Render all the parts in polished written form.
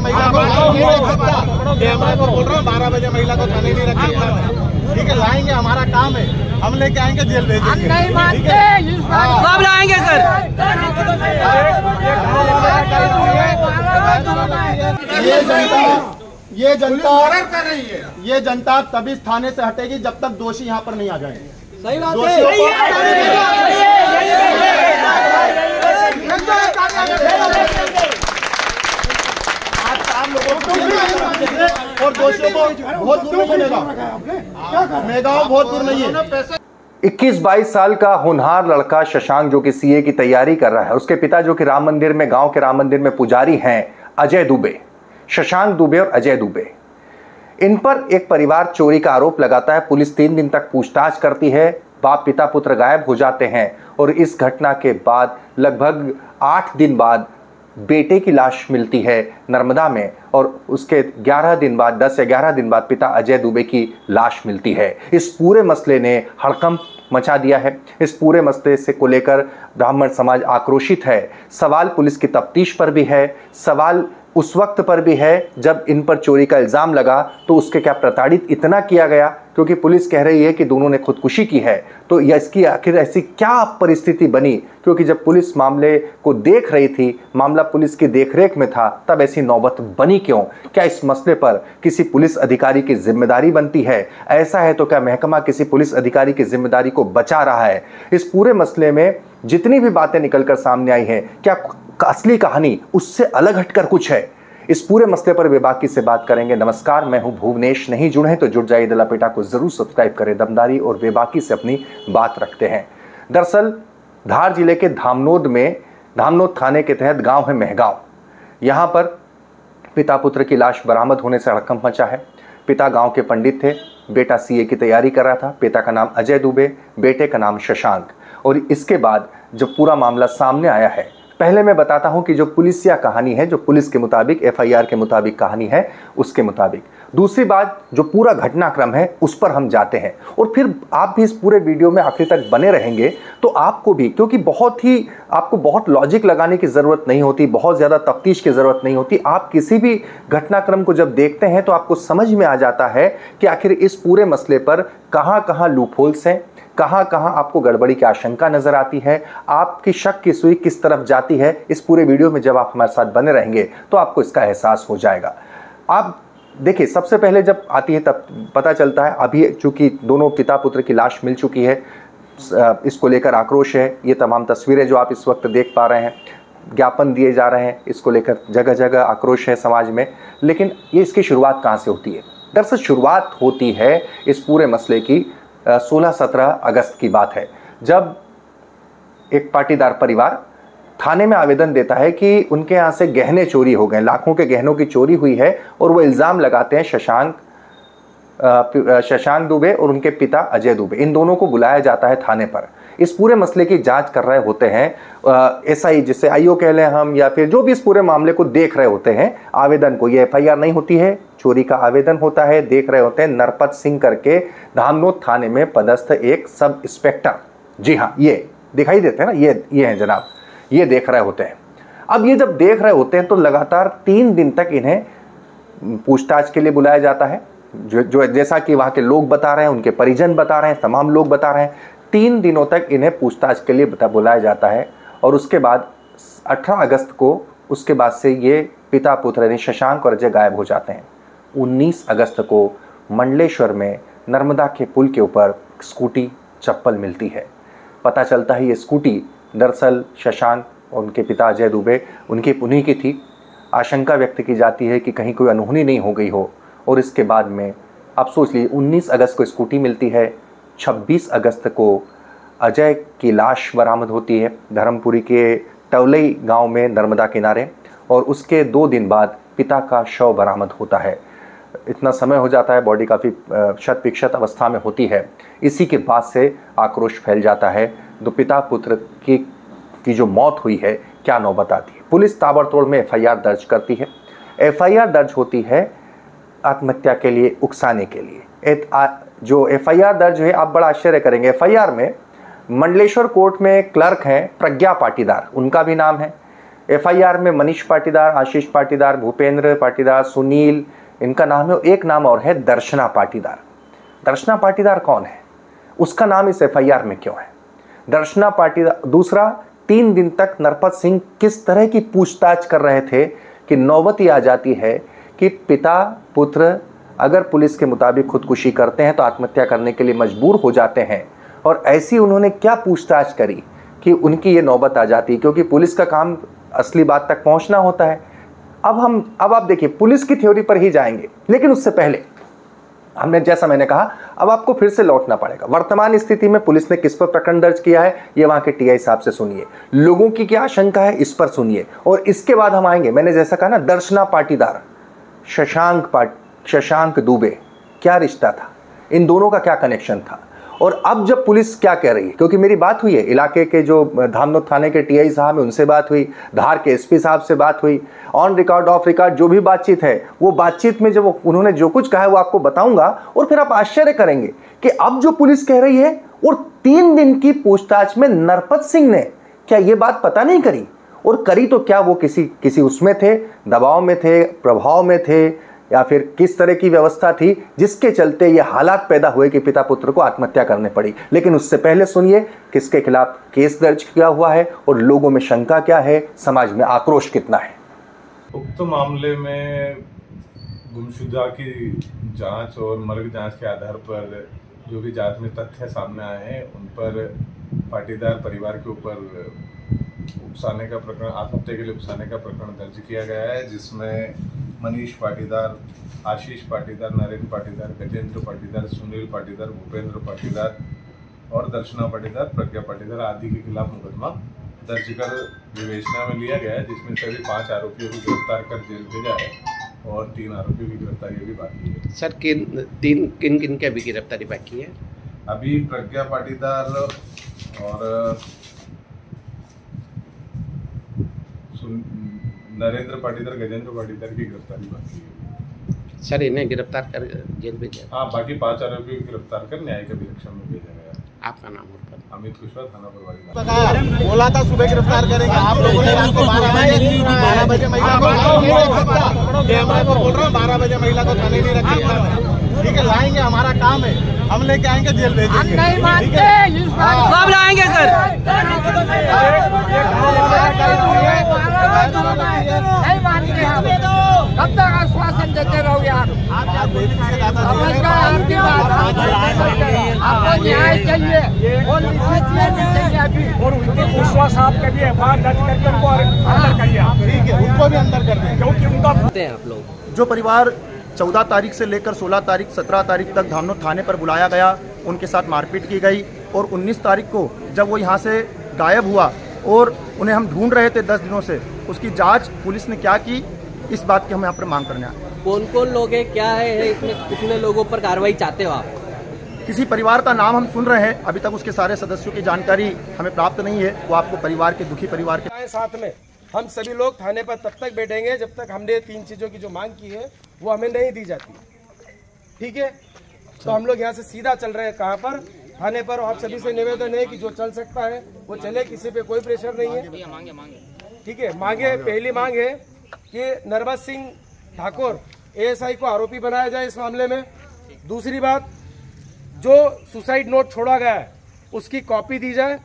महिला को कैमरा को बोल रहा हूँ 12 बजे महिला को थाने नहीं रखेगा। ठीक है, लाएंगे, हमारा काम है, हम लेके आएंगे, जेल भेजेंगे। नहीं मानते, कब लाएंगे सर? ये जनता तभी थाने से हटेगी जब तक दोषी यहाँ पर नहीं आ जाएंगे। सही बात है। और दोषियों को बहुत दूर नहीं मिलेगा, बहुत दूर नहीं है। 21-22 साल का होनहार लड़का शशांक, जो कि सीए की तैयारी कर रहा है, उसके पिता जो कि राम मंदिर में, गांव के राम मंदिर में पुजारी हैं, अजय दुबे, शशांक दुबे और अजय दुबे, इन पर एक परिवार चोरी का आरोप लगाता है। पुलिस 3 दिन तक पूछताछ करती है, बाप पिता पुत्र गायब हो जाते हैं और इस घटना के बाद लगभग 8 दिन बाद बेटे की लाश मिलती है नर्मदा में और उसके 11 दिन बाद, 10 या 11 दिन बाद पिता अजय दुबे की लाश मिलती है। इस पूरे मसले ने हड़कंप मचा दिया है। इस पूरे मसले से को लेकर ब्राह्मण समाज आक्रोशित है। सवाल पुलिस की तफ्तीश पर भी है, सवाल उस वक्त पर भी है जब इन पर चोरी का इल्ज़ाम लगा तो उसके क्या प्रताड़ित इतना किया गया, क्योंकि पुलिस कह रही है कि दोनों ने खुदकुशी की है। तो यह इसकी आखिर ऐसी क्या परिस्थिति बनी, क्योंकि जब पुलिस मामले को देख रही थी, मामला पुलिस की देखरेख में था, तब ऐसी नौबत बनी क्यों? क्या इस मसले पर किसी पुलिस अधिकारी की जिम्मेदारी बनती है? ऐसा है तो क्या महकमा किसी पुलिस अधिकारी की जिम्मेदारी को बचा रहा है? इस पूरे मसले में जितनी भी बातें निकलकर सामने आई हैं, क्या असली कहानी उससे अलग हटकर कुछ है? इस पूरे मसले पर बेबाकी से बात करेंगे। नमस्कार, मैं हूं भुवनेश। नहीं जुड़े हैं तो जुड़ जाइए, द लपेटा को जरूर सब्सक्राइब करें। दमदारी और बेबाकी से अपनी बात रखते हैं। दरअसल धार जिले के धामनोद में, धामनोद थाने के तहत गांव है महगांव, यहां पर पिता पुत्र की लाश बरामद होने से हड़कंप मचा है। पिता गांव के पंडित थे, बेटा सीए की तैयारी कर रहा था। पिता का नाम अजय दुबे, बेटे का नाम शशांक। और इसके बाद जब पूरा मामला सामने आया है, पहले मैं बताता हूं कि जो पुलिसिया कहानी है, जो पुलिस के मुताबिक, एफआईआर के मुताबिक कहानी है, उसके मुताबिक। दूसरी बात, जो पूरा घटनाक्रम है उस पर हम जाते हैं और फिर आप भी इस पूरे वीडियो में आखिर तक बने रहेंगे तो आपको भी, क्योंकि आपको बहुत लॉजिक लगाने की ज़रूरत नहीं होती, बहुत ज़्यादा तफ्तीश की ज़रूरत नहीं होती। आप किसी भी घटनाक्रम को जब देखते हैं तो आपको समझ में आ जाता है कि आखिर इस पूरे मसले पर कहाँ कहाँ लूपहोल्स हैं, कहाँ कहाँ आपको गड़बड़ी की आशंका नजर आती है, आपकी शक की सुई किस तरफ जाती है। इस पूरे वीडियो में जब आप हमारे साथ बने रहेंगे तो आपको इसका एहसास हो जाएगा। आप देखिए, सबसे पहले जब आती है तब पता चलता है, अभी चूंकि दोनों पिता पुत्र की लाश मिल चुकी है, इसको लेकर आक्रोश है। ये तमाम तस्वीरें जो आप इस वक्त देख पा रहे हैं, ज्ञापन दिए जा रहे हैं, इसको लेकर जगह जगह आक्रोश है समाज में। लेकिन ये इसकी शुरुआत कहाँ से होती है? दरअसल शुरुआत होती है इस पूरे मसले की 16-17 अगस्त की बात है, जब एक पाटीदार परिवार थाने में आवेदन देता है कि उनके यहाँ से गहने चोरी हो गए, लाखों के गहनों की चोरी हुई है और वो इल्ज़ाम लगाते हैं शशांक दुबे और उनके पिता अजय दुबे, इन दोनों को बुलाया जाता है थाने पर। इस पूरे मसले की जांच कर रहे होते हैं एसआई, जिसे आईओ कह लें हम, या फिर जो भी इस पूरे मामले को देख रहे होते हैं, आवेदन को, ये एफआईआर नहीं होती है, चोरी का आवेदन होता है, देख रहे होते हैं नरपत सिंह करके धामनोद थाने में पदस्थ एक सब इंस्पेक्टर। जी हाँ, ये दिखाई देते हैं ना, ये हैं जनाब, ये देख रहे होते हैं। अब ये जब देख रहे होते हैं तो लगातार 3 दिन तक इन्हें पूछताछ के लिए बुलाया जाता है, जो जैसा कि वहाँ के लोग बता रहे हैं, उनके परिजन बता रहे हैं, तमाम लोग बता रहे हैं। 3 दिनों तक इन्हें पूछताछ के लिए बुलाया जाता है और उसके बाद 18 अगस्त को उसके बाद से ये पिता पुत्र यानी शशांक और अजय गायब हो जाते हैं। 19 अगस्त को मंडलेश्वर में नर्मदा के पुल के ऊपर स्कूटी चप्पल मिलती है। पता चलता है ये स्कूटी दरअसल शशांक और उनके पिता अजय दुबे उन्हीं की थी। आशंका व्यक्त की जाती है कि कहीं कोई अनहोनी नहीं हो गई हो। और इसके बाद में आप सोच लीजिए, 19 अगस्त को स्कूटी मिलती है, 26 अगस्त को अजय की लाश बरामद होती है धर्मपुरी के टवलई गांव में नर्मदा किनारे, और उसके 2 दिन बाद पिता का शव बरामद होता है। इतना समय हो जाता है, बॉडी काफ़ी शत विक्षत अवस्था में होती है। इसी के बाद से आक्रोश फैल जाता है। तो पिता पुत्र की जो मौत हुई है, क्या नौबत आती है। पुलिस ताबड़तोड़ में एफआईआर दर्ज करती है। एफआईआर दर्ज होती है आत्महत्या के लिए उकसाने के लिए। जो एफआईआर दर्ज है, आप बड़ा आश्चर्य करेंगे, एफआईआर में मंडलेश्वर कोर्ट में क्लर्क हैं प्रज्ञा पाटीदार, उनका भी नाम है। एफआईआर में मनीष पाटीदार, आशीष पाटीदार, भूपेंद्र पाटीदार, सुनील, इनका नाम है। एक नाम और है दर्शना पाटीदार। दर्शना पाटीदार कौन है, उसका नाम इस एफआईआर में क्यों है? दर्शना पाटीदार। दूसरा, 3 दिन तक नरपत सिंह किस तरह की पूछताछ कर रहे थे कि नौबत आ जाती है कि पिता पुत्र अगर पुलिस के मुताबिक खुदकुशी करते हैं तो आत्महत्या करने के लिए मजबूर हो जाते हैं। और ऐसी उन्होंने क्या पूछताछ करी कि उनकी ये नौबत आ जाती है, क्योंकि पुलिस का काम असली बात तक पहुंचना होता है। अब आप देखिए, पुलिस की थ्योरी पर ही जाएंगे, लेकिन उससे पहले हमने, जैसा मैंने कहा, अब आपको फिर से लौटना पड़ेगा। वर्तमान स्थिति में पुलिस ने किस पर प्रकरण दर्ज किया है, ये वहां के टीआई साहब से सुनिए। लोगों की क्या आशंका है, इस पर सुनिए। और इसके बाद हम आएंगे, मैंने जैसा कहा ना, दर्शना पाटीदार, शशांक दुबे, क्या रिश्ता था, इन दोनों का क्या कनेक्शन था। और अब जब पुलिस क्या कह रही है, क्योंकि मेरी बात हुई है इलाके के जो धामनोद थाने के टीआई साहब हैं, उनसे बात हुई, धार के एसपी साहब से बात हुई, ऑन रिकॉर्ड ऑफ रिकॉर्ड जो भी बातचीत है, वो बातचीत में जब उन्होंने जो कुछ कहा है वो आपको बताऊंगा। और फिर आप आश्चर्य करेंगे कि अब जो पुलिस कह रही है, और 3 दिन की पूछताछ में नरपत सिंह ने क्या ये बात पता नहीं करी, और करी तो क्या वो किसी उसमें थे, दबाव में थे, प्रभाव में थे, या फिर किस तरह की व्यवस्था थी जिसके चलते ये हालात पैदा हुए कि पिता पुत्र को आत्महत्या करने पड़ी। लेकिन उससे पहले सुनिए किसके खिलाफ केस दर्ज किया हुआ है और लोगों में शंका क्या है, समाज में आक्रोश कितना है। उक्त मामले में गुमशुदा की जांच और मर्ग जांच के आधार पर जो भी जांच में तथ्य सामने आए हैं, उन पर पाटीदार परिवार के ऊपर उकसाने का प्रकरण, आत्महत्या के लिए उकसाने का प्रकरण दर्ज किया गया है, जिसमें मनीष पाटीदार, आशीष पाटीदार, नरेंद्र पाटीदार, गजेंद्र पाटीदार, सुनील पाटीदार, भूपेंद्र पाटीदार और दर्शना पाटीदार, प्रज्ञा पाटीदार आदि के खिलाफ मुकदमा दर्ज कर विवेचना में लिया गया है, जिसमें सभी 5 आरोपियों को गिरफ्तार कर जेल भेजा है और 3 आरोपियों की गिरफ्तारी भी बाकी है। सर, किन की अभी गिरफ्तारी बाकी है? अभी प्रज्ञा पाटीदार और नरेंद्र पाटीदार, गजेंद्र पाटीदार की गिरफ्तारी बाकी है। सर, इन्हें गिरफ्तार कर जेल भेजा? हाँ, बाकी 5 आरोपियों को गिरफ्तार कर न्यायिक अभिरक्षा में भेजा गया। आपका नाम और पता? अमित कुशवाहा, थाना प्रभारी। बोला था सुबह गिरफ्तार करेंगे, आप लोगों ने रात को 12 बजे महिला को कैमरा पर बोल रहा हूँ, 12 बजे महिला को थाने नहीं रखेंगे। ठीक है, लाएंगे, हमारा काम है, हम लेके आएंगे, जेल भेजेंगे। नहीं मानते, कब लाएंगे सर? नहीं मानते हम, कब तक आश्वासन देते रहो यार? आपकी बात, आपको न्याय चाहिए और और उनके कुशवाहा साहब के भी एफआईआर दर्ज करके उनको अंदर करिए। ठीक है, उनको भी अंदर कर देंगे, क्योंकि उनका आप लोग जो परिवार 14 तारीख से लेकर 16 तारीख 17 तारीख तक धामनोद थाने पर बुलाया गया, उनके साथ मारपीट की गई, और 19 तारीख को जब वो यहाँ से गायब हुआ और उन्हें हम ढूंढ रहे थे 10 दिनों से, उसकी जांच पुलिस ने क्या की, इस बात की हम यहाँ पर मांग करने आए। कौन कौन लोग हैं, क्या है इसमें, कितने लोगों पर कार्रवाई चाहते हो आप? किसी परिवार का नाम हम सुन रहे हैं, अभी तक उसके सारे सदस्यों की जानकारी हमें प्राप्त नहीं है। वो आपको परिवार के, दुखी परिवार के साथ में हम सभी लोग थाने पर तब तक बैठेंगे जब तक हमने 3 चीजों की जो मांग की है वो हमें नहीं दी जाती। ठीक है, तो हम लोग यहाँ से सीधा चल रहे हैं कहाँ पर? थाने पर। आप सभी से निवेदन है कि जो चल सकता है वो चले, किसी पे कोई प्रेशर नहीं है। ठीक है, मांगे, पहली मांग है कि नरपत सिंह ठाकुर एएसआई को आरोपी बनाया जाए इस मामले में। दूसरी बात, जो सुसाइड नोट छोड़ा गया है उसकी कॉपी दी जाए।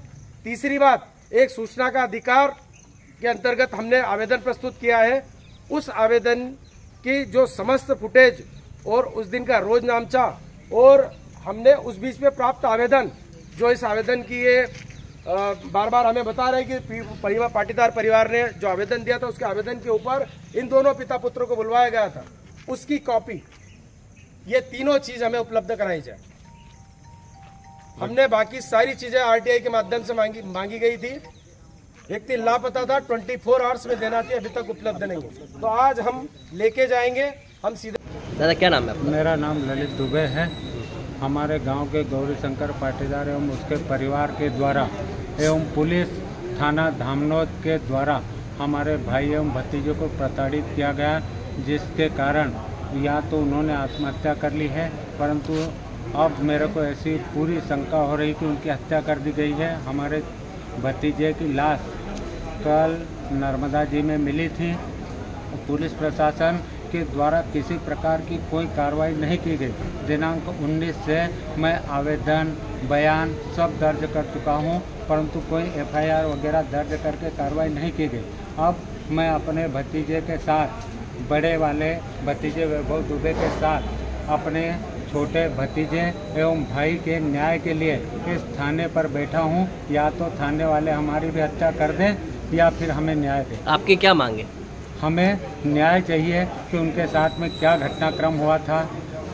तीसरी बात, एक सूचना का अधिकार के अंतर्गत हमने आवेदन प्रस्तुत किया है, उस आवेदन की जो समस्त फुटेज और उस दिन का रोजनामचा और हमने उस बीच में प्राप्त आवेदन, जो इस आवेदन की ये बार बार हमें बता रहे हैं कि पाटीदार परिवार ने जो आवेदन दिया था उसके आवेदन के ऊपर इन दोनों पिता पुत्रों को बुलवाया गया था, उसकी कॉपी, ये तीनों चीज हमें उपलब्ध कराई जाए। हमने बाकी सारी चीजें आरटीआई के माध्यम से मांगी गई थी। व्यक्ति लापता था, 24 आवर्स में देना थी, अभी तक उपलब्ध नहीं है। तो आज हम लेके जाएंगे, हम सीधे। दादा, क्या नाम है? मेरा नाम ललित दुबे है। हमारे गांव के गौरी शंकर पाटीदार एवं उसके परिवार के द्वारा एवं पुलिस थाना धामनोद के द्वारा हमारे भाई एवं भतीजों को प्रताड़ित किया गया, जिसके कारण या तो उन्होंने आत्महत्या कर ली है, परंतु अब मेरे को ऐसी पूरी शंका हो रही कि उनकी हत्या कर दी गई है। हमारे भतीजे की लाश कल नर्मदा जी में मिली थी। पुलिस प्रशासन के द्वारा किसी प्रकार की कोई कार्रवाई नहीं की गई। दिनांक 19 से मैं आवेदन, बयान सब दर्ज कर चुका हूं, परंतु कोई एफआईआर वगैरह दर्ज करके कार्रवाई नहीं की गई। अब मैं अपने भतीजे के साथ, बड़े वाले भतीजे वैभव दुबे के साथ अपने छोटे भतीजे एवं भाई के न्याय के लिए इस थाने पर बैठा हूं। या तो थाने वाले हमारी भी हत्या कर दें या फिर हमें न्याय दें। आपकी क्या मांगे? हमें न्याय चाहिए कि उनके साथ में क्या घटनाक्रम हुआ था,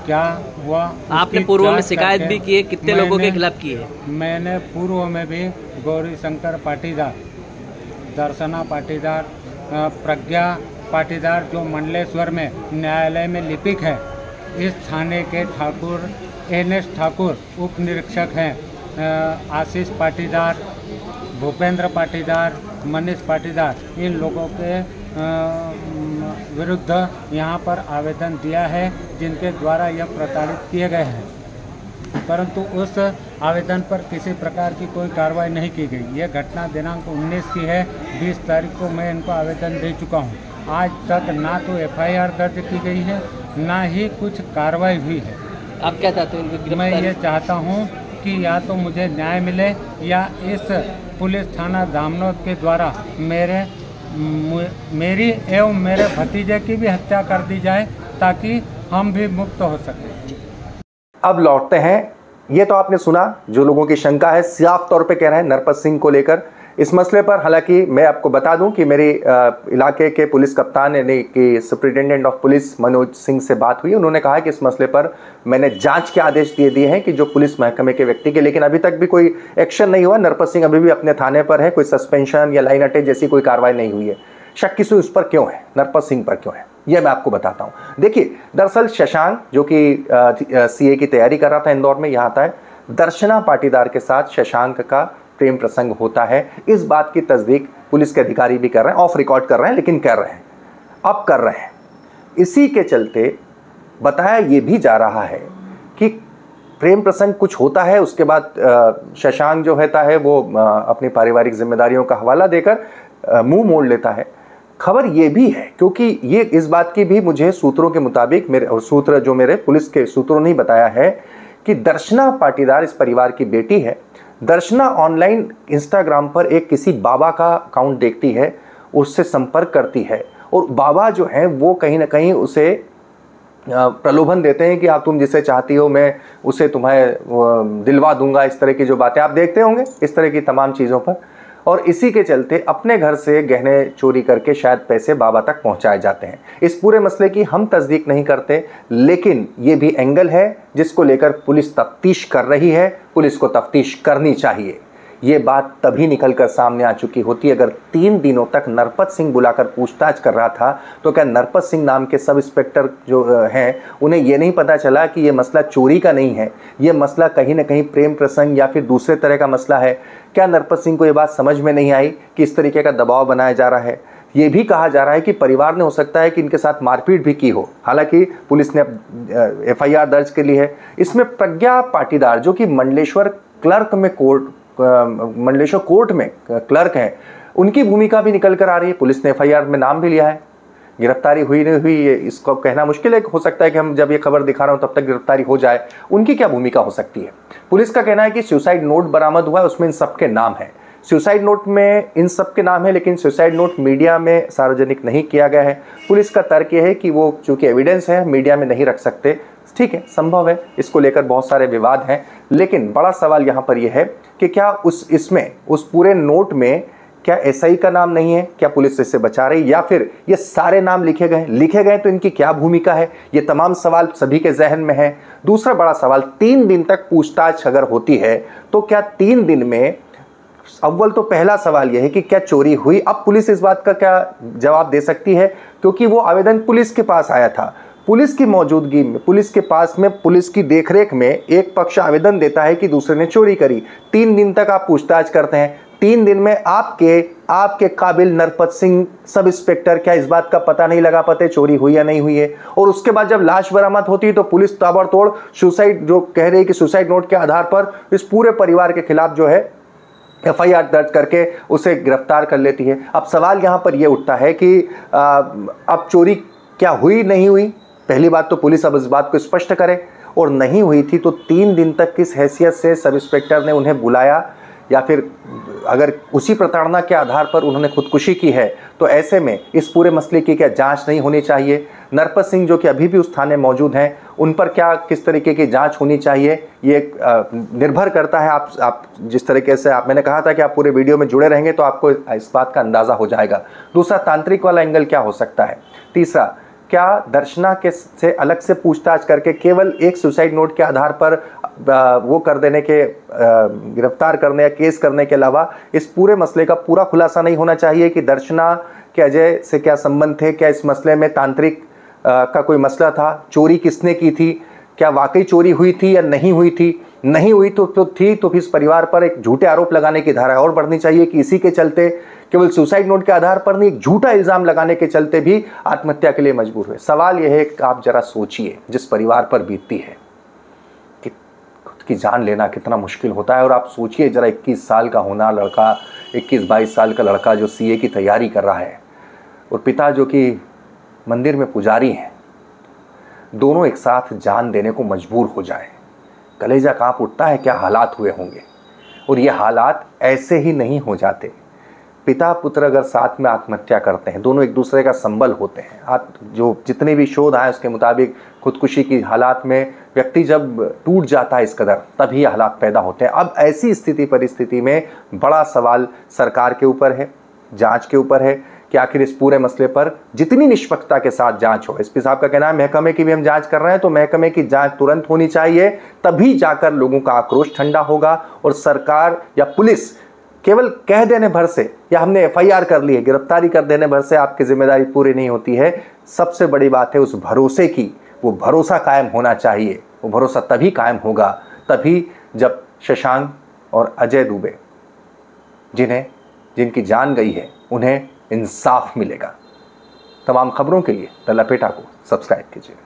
क्या हुआ। आपने पूर्व में शिकायत भी की है? कितने लोगों के खिलाफ की है? मैंने पूर्व में भी गौरी शंकर पाटीदार, दर्शना पाटीदार, प्रज्ञा पाटीदार जो मंडलेश्वर में न्यायालय में लिपिक है, इस थाने के ठाकुर NS ठाकुर उप निरीक्षक हैं, आशीष पाटीदार, भूपेंद्र पाटीदार, मनीष पाटीदार, इन लोगों के विरुद्ध यहाँ पर आवेदन दिया है, जिनके द्वारा यह प्रताड़ित किए गए हैं, परंतु उस आवेदन पर किसी प्रकार की कोई कार्रवाई नहीं की गई। यह घटना दिनांक 19 की है। 20 तारीख को मैं इनको आवेदन दे चुका हूँ। आज तक ना तो FIR दर्ज की गई है, ना ही कुछ कार्रवाई हुई है। आप क्या चाहते हैं? इनको मैं ये चाहता हूँ कि या तो मुझे न्याय मिले या इस पुलिस थाना धामनोद के द्वारा मेरी एवं मेरे भतीजे की भी हत्या कर दी जाए, ताकि हम भी मुक्त हो सकें। अब लौटते हैं। ये तो आपने सुना जो लोगों की शंका है, साफ तौर पे कह रहे हैं नरपत सिंह को लेकर इस मसले पर। हालांकि मैं आपको बता दूं कि मेरी इलाके के पुलिस कप्तान यानी कि superintendent of police Manoj Singh से बात हुई। उन्होंने कहा कि इस मसले पर मैंने जांच के आदेश दे दिए हैं कि जो पुलिस महकमे के व्यक्ति के, लेकिन अभी तक भी कोई एक्शन नहीं हुआ। नरपत सिंह अभी भी अपने थाने पर है, कोई सस्पेंशन या लाइन अटैच जैसी कोई कार्रवाई नहीं हुई है। शक किसी उस पर क्यों है, नरपत सिंह पर क्यों है, यह मैं आपको बताता हूँ। देखिए, दरअसल शशांक जो कि CA की तैयारी कर रहा था इंदौर में, यहाँ आता है। दर्शना पाटीदार के साथ शशांक का प्रेम प्रसंग होता है। इस बात की तस्दीक पुलिस के अधिकारी भी कर रहे हैं, ऑफ रिकॉर्ड कर रहे हैं, लेकिन कर रहे हैं, अब कर रहे हैं। इसी के चलते बताया ये भी जा रहा है कि प्रेम प्रसंग कुछ होता है, उसके बाद शशांक जो होता है वो अपनी पारिवारिक जिम्मेदारियों का हवाला देकर मुंह मोड़ लेता है। खबर ये भी है, क्योंकि ये इस बात की भी मुझे सूत्रों के मुताबिक, मेरे और सूत्र जो मेरे पुलिस के सूत्रों ने बताया है कि दर्शना पाटीदार इस परिवार की बेटी है। दर्शना ऑनलाइन इंस्टाग्राम पर एक किसी बाबा का अकाउंट देखती है, उससे संपर्क करती है, और बाबा जो हैं वो कहीं ना कहीं उसे प्रलोभन देते हैं कि आप तुम जिसे चाहती हो मैं उसे तुम्हें दिलवा दूंगा। इस तरह की जो बातें आप देखते होंगे, इस तरह की तमाम चीज़ों पर। और इसी के चलते अपने घर से गहने चोरी करके शायद पैसे बाबा तक पहुंचाए जाते हैं। इस पूरे मसले की हम तस्दीक नहीं करते, लेकिन ये भी एंगल है जिसको लेकर पुलिस तफ्तीश कर रही है। पुलिस को तफ्तीश करनी चाहिए। ये बात तभी निकलकर सामने आ चुकी होती। अगर 3 दिनों तक नरपत सिंह बुलाकर पूछताछ कर रहा था, तो क्या नरपत सिंह नाम के सब इंस्पेक्टर जो हैं उन्हें ये नहीं पता चला कि ये मसला चोरी का नहीं है, ये मसला कहीं ना कहीं प्रेम प्रसंग या फिर दूसरे तरह का मसला है? क्या नरपत सिंह को ये बात समझ में नहीं आई कि इस तरीके का दबाव बनाया जा रहा है? ये भी कहा जा रहा है कि परिवार ने हो सकता है कि इनके साथ मारपीट भी की हो। हालांकि पुलिस ने FIR दर्ज कर ली है। इसमें प्रज्ञा पाटीदार जो कि मंडलेश्वर कोर्ट में क्लर्क हैं, उनकी भूमिका भी निकल कर आ रही है। पुलिस ने FIR में नाम भी लिया है। गिरफ्तारी हुई नहीं हुई इसको कहना मुश्किल है। हो सकता है कि हम जब ये खबर दिखा रहा हूं तब तक गिरफ्तारी हो जाए। उनकी क्या भूमिका हो सकती है? पुलिस का कहना है कि सुसाइड नोट बरामद हुआ है, उसमें इन सबके नाम है। सुसाइड नोट में इन सबके नाम है, लेकिन सुसाइड नोट मीडिया में सार्वजनिक नहीं किया गया है। पुलिस का तर्क यह है कि वो चूंकि एविडेंस है मीडिया में नहीं रख सकते। ठीक है, संभव है, इसको लेकर बहुत सारे विवाद हैं, लेकिन बड़ा सवाल यहाँ पर यह है कि क्या उस पूरे नोट में क्या SI का नाम नहीं है? क्या पुलिस इससे बचा रही, या फिर ये सारे नाम लिखे गए तो इनकी क्या भूमिका है? ये तमाम सवाल सभी के जहन में है। दूसरा बड़ा सवाल, 3 दिन तक पूछताछ अगर होती है तो क्या 3 दिन में, अव्वल तो पहला सवाल यह है कि क्या चोरी हुई? अब पुलिस इस बात का क्या जवाब दे सकती है? क्योंकि वो आवेदन पुलिस के पास आया था। पुलिस की मौजूदगी में, पुलिस के पास में, पुलिस की देखरेख में एक पक्ष आवेदन देता है कि दूसरे ने चोरी करी। 3 दिन तक आप पूछताछ करते हैं। 3 दिन में आपके काबिल नरपत सिंह सब इंस्पेक्टर क्या इस बात का पता नहीं लगा पाते चोरी हुई या नहीं हुई है? और उसके बाद जब लाश बरामद होती है तो पुलिस ताबड़तोड़ सुसाइड, जो कह रही है कि सुसाइड नोट के आधार पर इस पूरे परिवार के खिलाफ जो है FIR दर्ज करके उसे गिरफ्तार कर लेती है। अब सवाल यहाँ पर यह उठता है कि अब चोरी क्या हुई नहीं हुई, पहली बात तो पुलिस अब इस बात को स्पष्ट करे, और नहीं हुई थी तो 3 दिन तक किस हैसियत से सब इंस्पेक्टर ने उन्हें बुलाया, या फिर अगर उसी प्रताड़ना के आधार पर उन्होंने खुदकुशी की है तो ऐसे में इस पूरे मसले की क्या जांच नहीं होनी चाहिए? नरपत सिंह जो कि अभी भी उस थाने मौजूद हैं, उन पर क्या किस तरीके की जांच होनी चाहिए, ये निर्भर करता है। आप जिस तरीके से मैंने कहा था कि आप पूरे वीडियो में जुड़े रहेंगे तो आपको इस बात का अंदाज़ा हो जाएगा। दूसरा, तांत्रिक वाला एंगल क्या हो सकता है? तीसरा, क्या दर्शना के से अलग से पूछताछ करके केवल एक सुसाइड नोट के आधार पर वो कर देने के, गिरफ्तार करने या केस करने के अलावा इस पूरे मसले का पूरा खुलासा नहीं होना चाहिए कि दर्शना के अजय से क्या संबंध थे, क्या इस मसले में तांत्रिक का कोई मसला था, चोरी किसने की थी, क्या वाकई चोरी हुई थी या नहीं हुई थी? नहीं हुई तो थी तो फिर इस परिवार पर एक झूठे आरोप लगाने की धारा और बढ़नी चाहिए कि इसी के चलते केवल सुसाइड नोट के आधार पर नहीं, एक झूठा इल्जाम लगाने के चलते भी आत्महत्या के लिए मजबूर हुए। सवाल यह है कि आप जरा सोचिए, जिस परिवार पर बीतती है कि खुद की जान लेना कितना मुश्किल होता है, और आप सोचिए जरा 21 साल का होनहार लड़का, 21-22 साल का लड़का जो CA की तैयारी कर रहा है, और पिता जो कि मंदिर में पुजारी हैं, दोनों एक साथ जान देने को मजबूर हो जाए, कलेजा कांप उठता है क्या हालात हुए होंगे। और ये हालात ऐसे ही नहीं हो जाते। पिता पुत्र अगर साथ में आत्महत्या करते हैं, दोनों एक दूसरे का संबल होते हैं। जो जितने भी शोध आए उसके मुताबिक खुदकुशी की हालात में व्यक्ति जब टूट जाता है इस कदर, तभी हालात पैदा होते हैं। अब ऐसी परिस्थिति में बड़ा सवाल सरकार के ऊपर है, जांच के ऊपर है कि आखिर इस पूरे मसले पर जितनी निष्पक्षता के साथ जांच हो। SP साहब का कहना है महकमे की भी हम जांच कर रहे हैं, तो महकमे की जांच तुरंत होनी चाहिए, तभी जाकर लोगों का आक्रोश ठंडा होगा। और सरकार या पुलिस केवल कह देने भर से या हमने FIR कर ली है, गिरफ्तारी कर देने भर से आपकी जिम्मेदारी पूरी नहीं होती है। सबसे बड़ी बात है उस भरोसे की, वो भरोसा कायम होना चाहिए। वो भरोसा तभी कायम होगा तभी जब शशांक और अजय दुबे जिनकी जान गई है उन्हें इंसाफ मिलेगा। तमाम खबरों के लिए द लपेटा को सब्सक्राइब कीजिए।